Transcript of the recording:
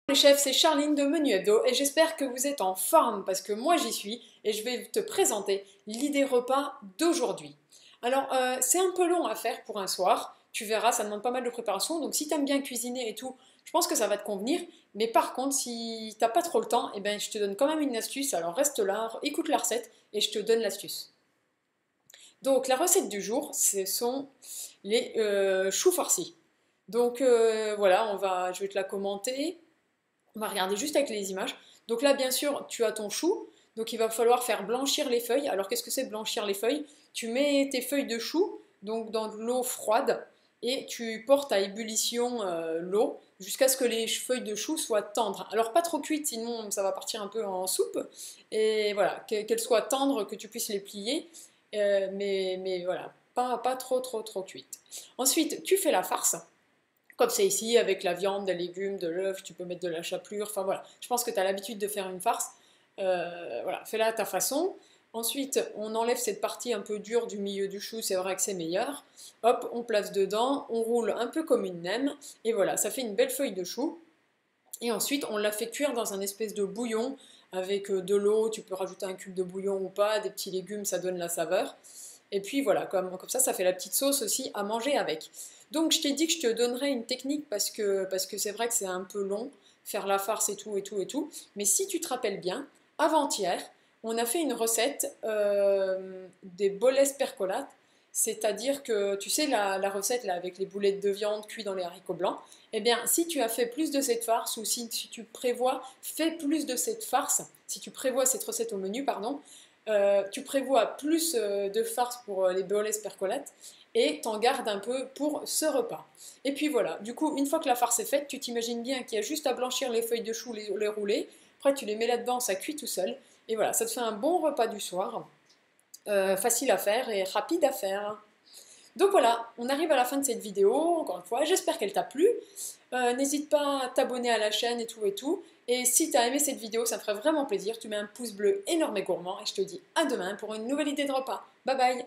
Les chefs, c'est Charline de Menu Hebdo et j'espère que vous êtes en forme parce que moi j'y suis et je vais te présenter l'idée repas d'aujourd'hui. Alors c'est un peu long à faire pour un soir, tu verras, ça demande pas mal de préparation, donc si tu aimes bien cuisiner et tout, je pense que ça va te convenir, mais par contre si t'as pas trop le temps, eh ben, je te donne quand même une astuce, alors reste là, écoute la recette et je te donne l'astuce. Donc la recette du jour, ce sont les choux farcis. Donc voilà, je vais te la commenter. On va regarder juste avec les images. Donc là, bien sûr, tu as ton chou. Donc il va falloir faire blanchir les feuilles. Alors qu'est-ce que c'est blanchir les feuilles? Tu mets tes feuilles de chou donc dans de l'eau froide et tu portes à ébullition l'eau jusqu'à ce que les feuilles de chou soient tendres. Alors pas trop cuites, sinon ça va partir un peu en soupe. Et voilà, qu'elles soient tendres, que tu puisses les plier. Mais voilà, pas trop cuites. Ensuite, tu fais la farce comme c'est ici, avec la viande, des légumes, de l'œuf, tu peux mettre de la chapelure, enfin voilà. Je pense que tu as l'habitude de faire une farce. Voilà, fais-la à ta façon. Ensuite, on enlève cette partie un peu dure du milieu du chou, c'est vrai que c'est meilleur. Hop, on place dedans, on roule un peu comme une nem, et voilà, ça fait une belle feuille de chou. Et ensuite, on la fait cuire dans un espèce de bouillon avec de l'eau, tu peux rajouter un cube de bouillon ou pas, des petits légumes, ça donne la saveur. Et puis voilà, comme ça, ça fait la petite sauce aussi à manger avec. Donc je t'ai dit que je te donnerais une technique parce que c'est vrai que c'est un peu long, faire la farce et tout et tout et tout. Mais si tu te rappelles bien, avant-hier, on a fait une recette des boles percolates. C'est-à-dire que, tu sais, la recette là, avec les boulettes de viande cuites dans les haricots blancs, eh bien, si tu as fait plus de cette farce, ou si tu prévois, fais plus de cette farce, si tu prévois cette recette au menu, pardon, tu prévois plus de farce pour les boles percolates, et t'en gardes un peu pour ce repas. Et puis voilà, du coup, une fois que la farce est faite, tu t'imagines bien qu'il y a juste à blanchir les feuilles de chou, les rouler, après tu les mets là-dedans, ça cuit tout seul, et voilà, ça te fait un bon repas du soir, facile à faire et rapide à faire. Donc voilà, on arrive à la fin de cette vidéo, encore une fois, j'espère qu'elle t'a plu. N'hésite pas à t'abonner à la chaîne et tout et tout. Et si tu as aimé cette vidéo, ça me ferait vraiment plaisir. Tu mets un pouce bleu énorme et gourmand et je te dis à demain pour une nouvelle idée de repas. Bye bye!